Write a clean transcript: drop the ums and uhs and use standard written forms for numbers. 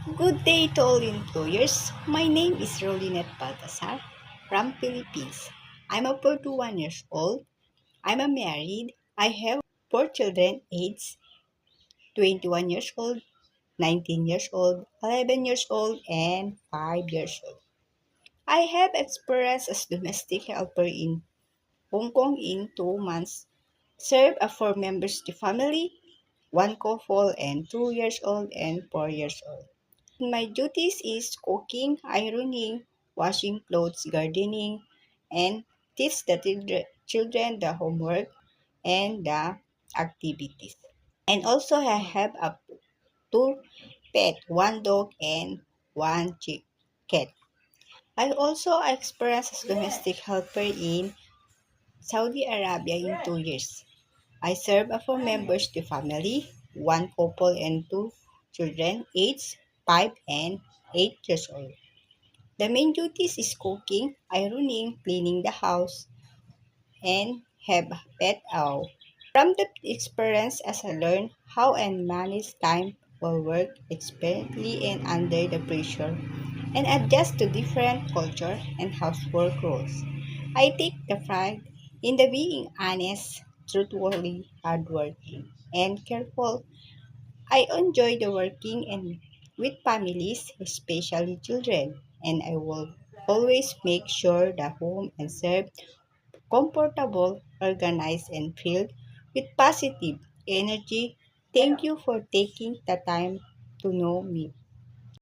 Good day to all employers. My name is Rolinette Baltasar from Philippines. I'm a 41 years old. I'm a married. I have four children aged 21 years old, 19 years old, 11 years old, and 5 years old. I have experience as domestic helper in Hong Kong in 2 months. Serve a four members of the family, one couple and 2 years old and 4 years old. My duties is cooking, ironing, washing clothes, gardening, and teach the children the homework and the activities. And also I have a two pet, one dog and one cat. I also experienced as domestic helper in Saudi Arabia in 2 years. I serve a four members to family, one couple and two children aged 5 and 8 years old. The main duties is cooking, ironing, cleaning the house, and have a pet owl. From the experience as I learned how and manage time for work expertly and under the pressure and adjust to different culture and housework roles. I take the pride in the being honest, truthfully, hardworking, and careful. I enjoy the working and with families, especially children, and I will always make sure the home and serve comfortable, organized, and filled with positive energy. Thank you for taking the time to know me.